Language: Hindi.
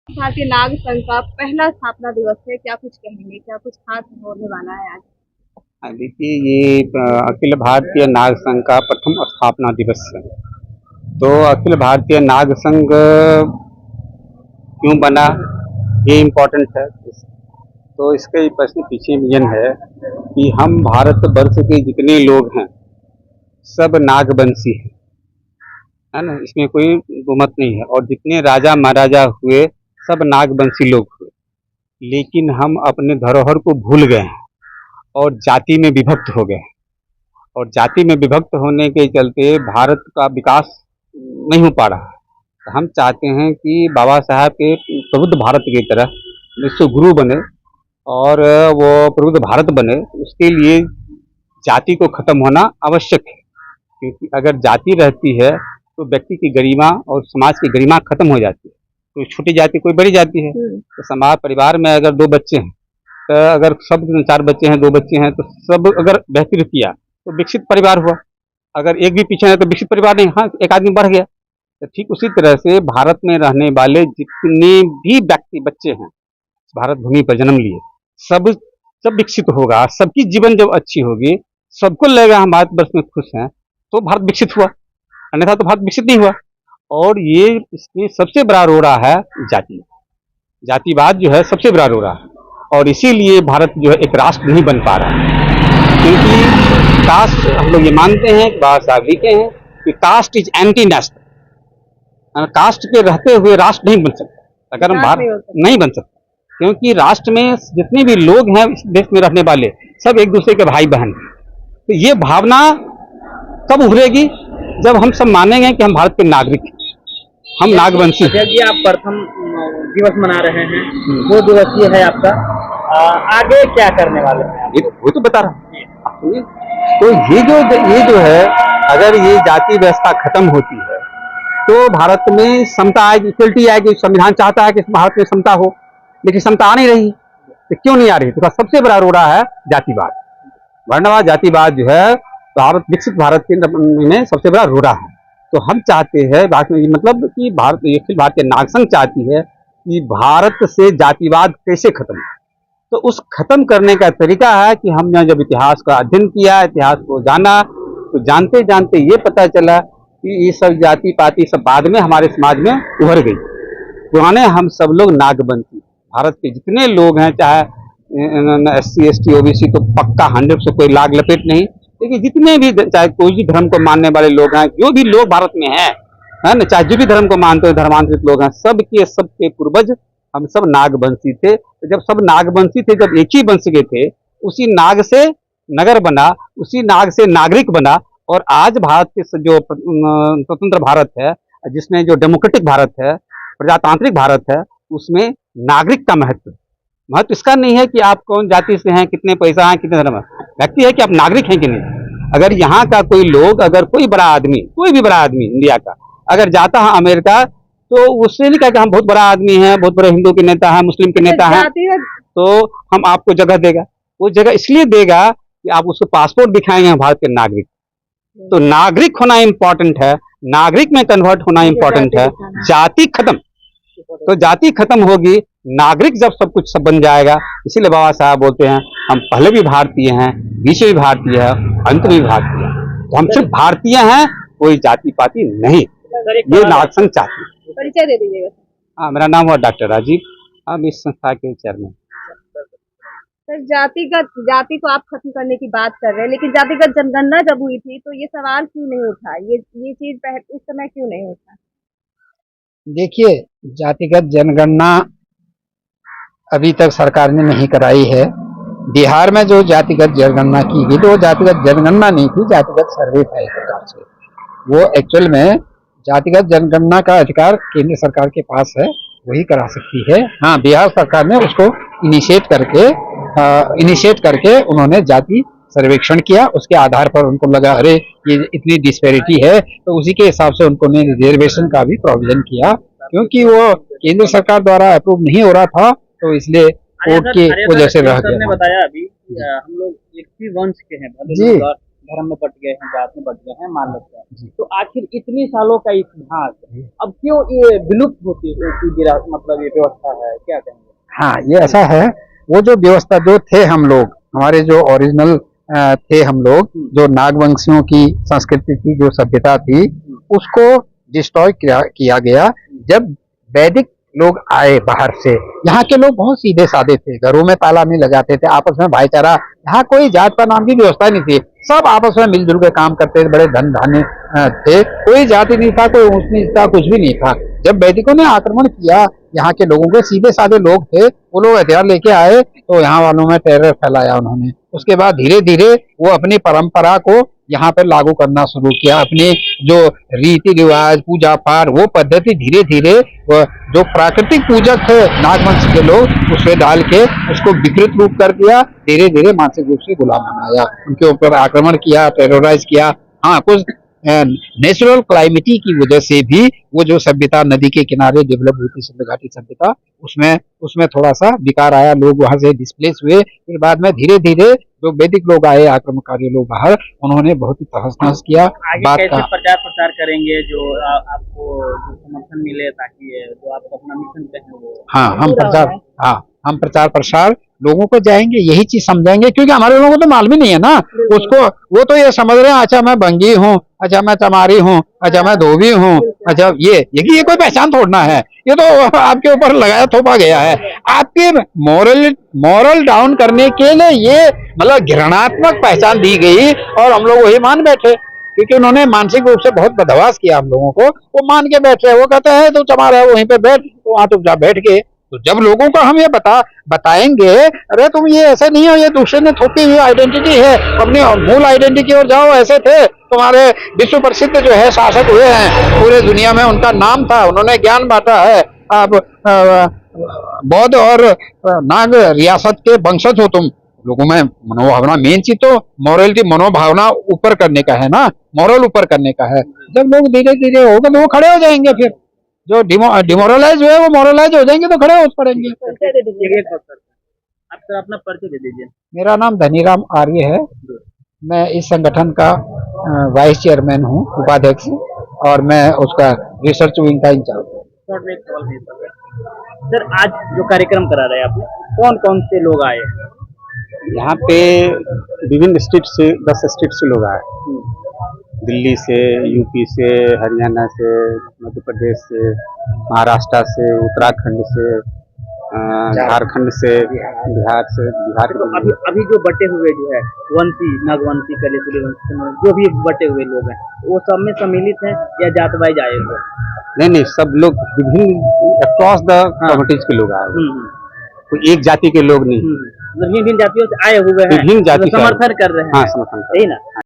भारतीय नाग संघ का पहला स्थापना दिवस है, क्या कुछ कहेंगे, क्या कुछ खास होने वाला है आज? हाँ, देखिए ये अखिल भारतीय नाग संघ का प्रथम स्थापना दिवस है। तो अखिल भारतीय नाग संघ क्यों बना, ये इम्पोर्टेंट है। तो इसके प्रश्न पीछे विजन है कि हम भारत वर्ष के जितने लोग हैं सब नागवंशी हैं, है ना। इसमें कोई दुमत नहीं है। और जितने राजा महाराजा हुए सब नागवंशी लोग हुए, लेकिन हम अपने धरोहर को भूल गए हैं और जाति में विभक्त हो गए। और जाति में विभक्त होने के चलते भारत का विकास नहीं हो पा रहा। तो हम चाहते हैं कि बाबा साहब के प्रबुद्ध भारत की तरह विश्व गुरु बने और वो प्रबुद्ध भारत बने। उसके लिए जाति को खत्म होना आवश्यक है, क्योंकि अगर जाति रहती है तो व्यक्ति की गरिमा और समाज की गरिमा खत्म हो जाती है। कोई छोटी जाति कोई बड़ी जाति है। तो समाज परिवार में अगर 2 बच्चे हैं, तो अगर सब 4 बच्चे हैं, 2 बच्चे हैं, तो सब अगर बेहतर किया तो विकसित परिवार हुआ। अगर एक भी पीछे है तो विकसित परिवार नहीं, हाँ एक आदमी बढ़ गया। तो ठीक उसी तरह से भारत में रहने वाले जितने भी व्यक्ति बच्चे हैं भारत भूमि पर जन्म लिए, सब जब विकसित होगा, सबकी जीवन जब अच्छी होगी, सबको लगेगा हम भारतवर्ष में खुश हैं, तो भारत विकसित हुआ। अन्यथा तो भारत विकसित नहीं हुआ। और ये इसमें सबसे बड़ा रोड़ा है जातिवाद जो है सबसे बड़ा रोड़ा है। और इसीलिए भारत जो है एक राष्ट्र नहीं बन पा रहा है, क्योंकि कास्ट हम लोग ये मानते हैं, बाबा साहब लिखे हैं कि caste is anti national. Caste के रहते हुए राष्ट्र नहीं बन सकता। अगर हम भारत नहीं बन सकता, क्योंकि राष्ट्र में जितने भी लोग हैं इस देश में रहने वाले सब एक दूसरे के भाई बहन हैं। तो ये भावना कब उभरेगी, जब हम सब मानेंगे कि हम भारत के नागरिक हैं, हम नागवंशी हैं। ये आप प्रथम दिवस मना रहे हैं, 2 दिवसीय है आपका, आगे क्या करने वाले हैं? वो तो बता रहा हूँ। तो ये जो है, अगर ये जाति व्यवस्था खत्म होती है तो भारत में समता आएगी, इक्वलिटी आएगी। संविधान चाहता है कि भारत में समता हो, लेकिन समता आ नहीं रही। तो क्यों नहीं आ रही? तो सबसे बड़ा रोड़ा है जातिवाद, वर्णवाद। जातिवाद जो है भारत विकसित भारत के में सबसे बड़ा रोड़ा है। तो हम चाहते हैं मतलब कि अखिल भारतीय नाग संघ चाहती है कि भारत से जातिवाद कैसे खत्म। तो उस खत्म करने का तरीका है कि हमने जब इतिहास का अध्ययन किया, इतिहास को जाना, तो जानते जानते ये पता चला कि ये सब जाति पाति सब बाद में हमारे समाज में उभर गई। पुराने हम सब लोग नागवंशी, भारत के जितने लोग हैं, चाहे SC ST OBC, तो पक्का 100% कोई लाग लपेट नहीं, लेकिन जितने भी, चाहे कोई भी धर्म को मानने वाले लोग हैं, जो भी लोग भारत में हैं, है ना, चाहे जो भी धर्म को मानते हो, धर्मांतरित लोग हैं, सबके पूर्वज हम सब नागवंशी थे। तो जब सब नागवंशी थे, जब एक ही वंश के थे, उसी नाग से नगर बना, उसी नाग से नागरिक बना। और आज भारत के जो स्वतंत्र भारत है, जिसमें जो डेमोक्रेटिक भारत है, प्रजातांत्रिक भारत है, उसमें नागरिक का महत्व इसका नहीं है कि आप कौन जाति से हैं, कितने पैसा हैं, कितने धर्म है। व्यक्ति है कि आप नागरिक हैं कि नहीं। अगर यहाँ का कोई लोग, अगर कोई बड़ा आदमी, कोई भी बड़ा आदमी इंडिया का अगर जाता है अमेरिका, तो उससे नहीं कहा कि हम बहुत बड़ा आदमी हैं, बहुत बड़े हिंदू के नेता हैं, मुस्लिम के नेता हैं, तो हम आपको जगह देगा। वो जगह इसलिए देगा कि आप उसको पासपोर्ट दिखाएंगे भारत के नागरिक। तो नागरिक होना इंपॉर्टेंट है, नागरिक में कन्वर्ट होना इंपॉर्टेंट है। जाति खत्म, तो जाति खत्म होगी, नागरिक जब सब कुछ सब बन जाएगा। इसीलिए बाबा साहब बोलते हैं हम पहले भी भारतीय हैं, बीच में भी भारतीय है, अंत में भी भारतीय है। तो हम सिर्फ भारतीय हैं, कोई जाति पाति नहीं। ये नाग संघ चाहती है। परिचय दे दीजिएगा। हाँ, मेरा नाम हुआ डॉक्टर राजीव, हम इस संस्था के चेयरमैन। सर, जाति को आप खत्म करने की बात कर रहे हैं, लेकिन जातिगत जनगणना जब हुई थी तो ये सवाल क्यों नहीं उठा, ये चीज उस समय क्यों नहीं उठा? देखिए, जातिगत जनगणना अभी तक सरकार ने नहीं कराई है। बिहार में जो जातिगत जनगणना की गई, तो वो जातिगत जनगणना नहीं थी, जातिगत सर्वे था एक प्रकार से। वो एक्चुअल में जातिगत जनगणना का अधिकार केंद्र सरकार के पास है, वही करा सकती है। हाँ, बिहार सरकार ने उसको इनिशिएट करके उन्होंने जाति सर्वेक्षण किया। उसके आधार पर उनको लगा अरे ये इतनी डिस्पैरिटी है, तो उसी के हिसाब से उनको रिजर्वेशन का भी प्रोविजन किया। क्योंकि वो केंद्र सरकार द्वारा अप्रूव नहीं हो रहा था, तो इसलिए कोर्ट की वजह से रह गया। बताया अभी हम लोग एक ही वंश के हैं, जी, धर्म में बट गए हैं, जात में बट गए हैं, मान लेते हैं, तो आखिर इतनी सालों का इतिहास अब क्यों ये विलुप्त होती मतलब ये व्यवस्था है, क्या कहेंगे? हाँ, ये ऐसा है, वो जो व्यवस्था जो थे हम लोग, हमारे जो ओरिजिनल थे हम लोग, जो नागवंशियों की संस्कृति की जो सभ्यता थी, उसको डिस्ट्रॉय किया गया। जब वैदिक लोग आए बाहर से, यहाँ के लोग बहुत सीधे साधे थे, घरों में ताला नहीं लगाते थे, आपस में भाईचारा, यहाँ कोई जात का नाम की व्यवस्था नहीं थी, सब आपस में मिलजुल के काम करते थे, बड़े धन धान्य थे, कोई जाति नहीं था, कोई ऊंच नीच था, कुछ भी नहीं था। जब वैदिकों ने आक्रमण किया, यहाँ के लोगों के सीधे साधे लोग थे, वो लोग हथियार लेके आए तो यहाँ वालों में टेरर फैलाया उन्होंने। उसके बाद धीरे धीरे वो अपनी परंपरा को यहाँ पर लागू करना शुरू किया, अपने जो रीति रिवाज, पूजा पाठ, वो पद्धति धीरे धीरे जो प्राकृतिक पूजक थे नागवंश के लोग, उससे डाल के उसको विकृत रूप कर दिया, धीरे धीरे मानसिक रूप से गुलाम बनाया, उनके ऊपर आक्रमण किया, टेरराइज किया। हाँ, कुछ नेचुरल क्लाइमेटी की वजह से भी वो जो सभ्यता नदी के किनारे डेवलप हुई थी, सिंधु घाटी सभ्यता, उसमें थोड़ा सा विकार आया, लोग वहां से डिस्प्लेस हुए। फिर बाद में धीरे धीरे जो वैदिक लोग आए, आक्रमणकारी लोग बाहर, उन्होंने बहुत ही तहस नहस किया। आगे कैसे प्रचार प्रसार करेंगे जो आपको जो समर्थन मिले, ताकि जो आप अपना मिशन पे हैं वो? हाँ, हम प्रचार प्रसार लोगों को जाएंगे, यही चीज समझाएंगे, क्योंकि हमारे लोगों को तो मालूम ही नहीं है ना उसको। वो तो ये समझ रहे हैं, अच्छा मैं बंगी हूँ, अच्छा मैं चमारी हूँ, अच्छा मैं धोबी हूँ, अच्छा ये कोई पहचान थोड़ना है, ये तो आपके ऊपर लगाया थोपा गया है। आपके मॉरल डाउन करने के लिए ये मतलब घृणात्मक पहचान दी गई, और हम लोग वही मान बैठे, क्योंकि उन्होंने मानसिक रूप से बहुत बदमाश किया हम लोगों को। वो मान के बैठे, वो कहते हैं तो चमार है वहीं पे बैठ, तो वहां चुपचाप बैठ के। तो जब लोगों को हम ये बताएंगे, अरे तुम ये ऐसे नहीं हो, ये दूसरे ने थोपी हुई आइडेंटिटी है, अपनी मूल आइडेंटिटी की ओर जाओ, ऐसे थे तुम्हारे विश्व प्रसिद्ध जो है शासक हुए हैं, पूरे दुनिया में उनका नाम था, उन्होंने ज्ञान बांटा है, आप बौद्ध और नाग रियासत के वंशज हो तुम। लोगों में मनोभावना, मेन चीज तो मॉरलिटी, मनोभावना ऊपर करने का है ना, मॉरल ऊपर करने का है। जब लोग धीरे धीरे होगा तो वो खड़े हो जाएंगे, फिर जो डिमोरलाइज हुए वो मोरलाइज हो जाएंगे, तो खड़े हो पड़ेंगे। आप अपना परिचय दे दीजिए। मेरा नाम धनीराम आर्य है, मैं इस संगठन का वाइस चेयरमैन हूँ, उपाध्यक्ष, और मैं उसका रिसर्च विंग का इंचार्ज हूँ। सर, आज जो कार्यक्रम करा रहे हैं आपने, कौन कौन से लोग आए? यहाँ पे विभिन्न स्टेट से 10 स्टेट से लोग आए, दिल्ली से, यूपी से, हरियाणा से, मध्य प्रदेश से, महाराष्ट्र से, उत्तराखंड से, झारखंड से, बिहार से, बिहार तो अभी जो बटे हुए जो है वंशी, नागवंशी, कलेसुरी वंशी, जो भी बटे हुए लोग हैं, वो सब में सम्मिलित हैं या जात वाइज आए हुए? नहीं, सब लोग विभिन्न अक्रॉस द कम्युनिटीज के लोग आए, कोई एक जाति के लोग नहीं, विभिन्न जातियों से आए हुए हैं, विभिन्न जाति समर्थन कर रहे हैं। हाँ, समर्थन सही ना।